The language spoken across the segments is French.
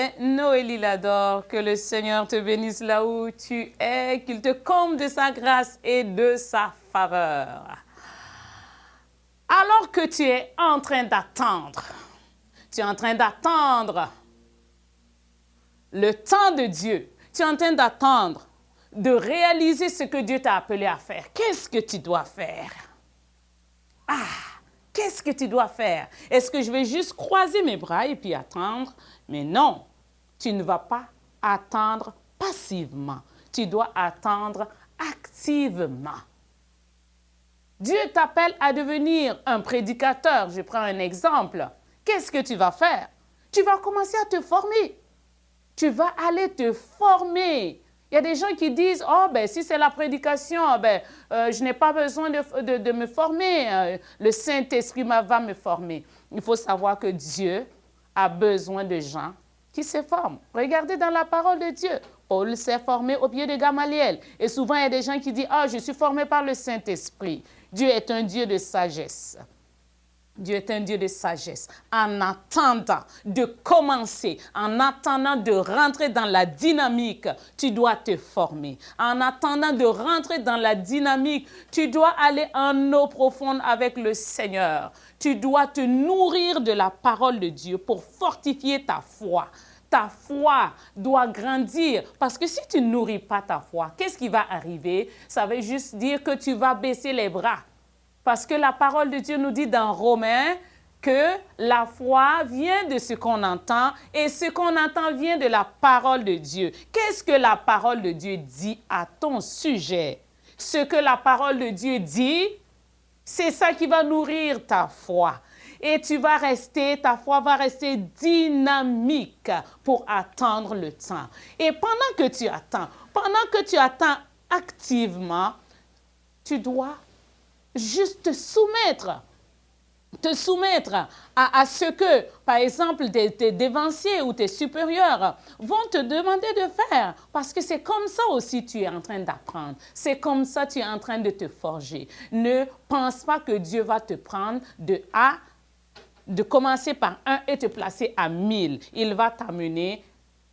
C'est Noélie Lador. Que le Seigneur te bénisse là où tu es, qu'il te comble de sa grâce et de sa faveur. Alors que tu es en train d'attendre, tu es en train d'attendre le temps de Dieu, tu es en train d'attendre de réaliser ce que Dieu t'a appelé à faire. Qu'est-ce que tu dois faire? Qu'est-ce que tu dois faire? Est-ce que je vais juste croiser mes bras et puis attendre? Mais non, tu ne vas pas attendre passivement. Tu dois attendre activement. Dieu t'appelle à devenir un prédicateur. Je prends un exemple. Qu'est-ce que tu vas faire? Tu vas commencer à te former. Tu vas aller te former. Il y a des gens qui disent, oh, ben, si c'est la prédication, ben, je n'ai pas besoin de me former. Le Saint-Esprit va me former. Il faut savoir que Dieu a besoin de gens qui se forment. Regardez dans la parole de Dieu. Paul s'est formé au pied de Gamaliel. Et souvent, il y a des gens qui disent, oh, je suis formé par le Saint-Esprit. Dieu est un Dieu de sagesse. Dieu est un Dieu de sagesse. En attendant de commencer, en attendant de rentrer dans la dynamique, tu dois te former. En attendant de rentrer dans la dynamique, tu dois aller en eau profonde avec le Seigneur. Tu dois te nourrir de la parole de Dieu pour fortifier ta foi. Ta foi doit grandir parce que si tu ne nourris pas ta foi, qu'est-ce qui va arriver? Ça veut juste dire que tu vas baisser les bras. Parce que la parole de Dieu nous dit dans Romains que la foi vient de ce qu'on entend et ce qu'on entend vient de la parole de Dieu. Qu'est-ce que la parole de Dieu dit à ton sujet? Ce que la parole de Dieu dit, c'est ça qui va nourrir ta foi. Et ta foi va rester dynamique pour attendre le temps. Et pendant que tu attends activement, tu dois juste te soumettre à ce que, par exemple, tes dévanciers ou tes supérieurs vont te demander de faire. Parce que c'est comme ça aussi tu es en train d'apprendre. C'est comme ça tu es en train de te forger. Ne pense pas que Dieu va te prendre de commencer par 1 et te placer à 1000. Il va t'amener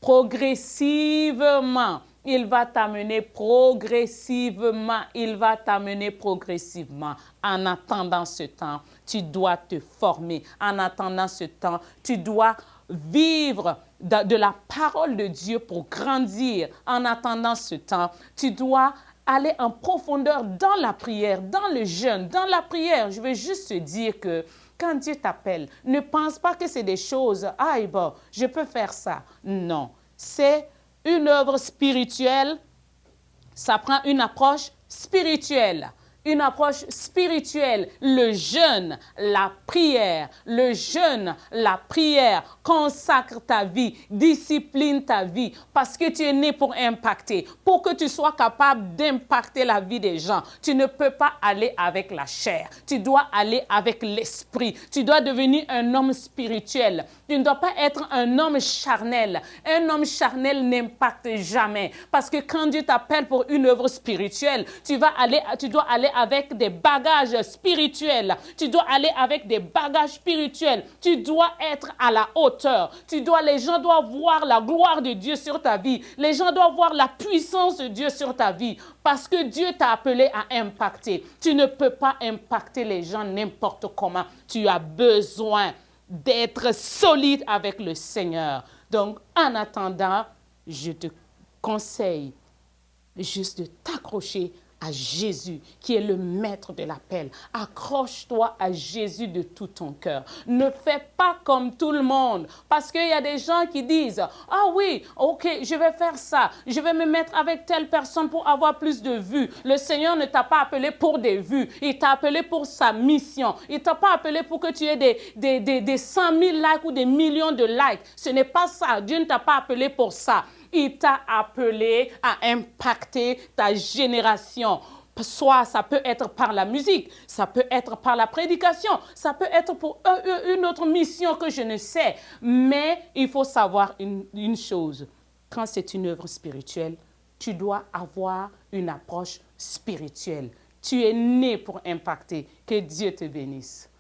progressivement. Il va t'amener progressivement. Il va t'amener progressivement. En attendant ce temps, tu dois te former. En attendant ce temps, tu dois vivre de la parole de Dieu pour grandir. En attendant ce temps, tu dois aller en profondeur dans la prière, dans le jeûne, dans la prière. Je veux juste te dire que quand Dieu t'appelle, ne pense pas que c'est des choses, « Ah, bon, je peux faire ça. » Non, c'est une œuvre spirituelle, ça prend une approche spirituelle. Une approche spirituelle, le jeûne, la prière, consacre ta vie, discipline ta vie, parce que tu es né pour impacter. Pour que tu sois capable d'impacter la vie des gens, tu ne peux pas aller avec la chair, tu dois aller avec l'esprit, tu dois devenir un homme spirituel, tu ne dois pas être un homme charnel. Un homme charnel n'impacte jamais, parce que quand Dieu t'appelle pour une œuvre spirituelle, tu dois aller avec des bagages spirituels. Tu dois aller avec des bagages spirituels. Tu dois être à la hauteur. Les gens doivent voir la gloire de Dieu sur ta vie. Les gens doivent voir la puissance de Dieu sur ta vie. Parce que Dieu t'a appelé à impacter. Tu ne peux pas impacter les gens n'importe comment. Tu as besoin d'être solide avec le Seigneur. Donc, en attendant, je te conseille juste de t'accrocher à Jésus, qui est le maître de l'appel. Accroche-toi à Jésus de tout ton cœur. Ne fais pas comme tout le monde. Parce qu'il y a des gens qui disent, « Ah oui, ok, je vais faire ça. Je vais me mettre avec telle personne pour avoir plus de vues. » Le Seigneur ne t'a pas appelé pour des vues. Il t'a appelé pour sa mission. Il ne t'a pas appelé pour que tu aies des 100 000 likes ou des millions de likes. Ce n'est pas ça. Dieu ne t'a pas appelé pour ça. Il t'a appelé à impacter ta génération. Soit ça peut être par la musique, ça peut être par la prédication, ça peut être pour une autre mission que je ne sais. Mais il faut savoir une chose. Quand c'est une œuvre spirituelle, tu dois avoir une approche spirituelle. Tu es né pour impacter. Que Dieu te bénisse.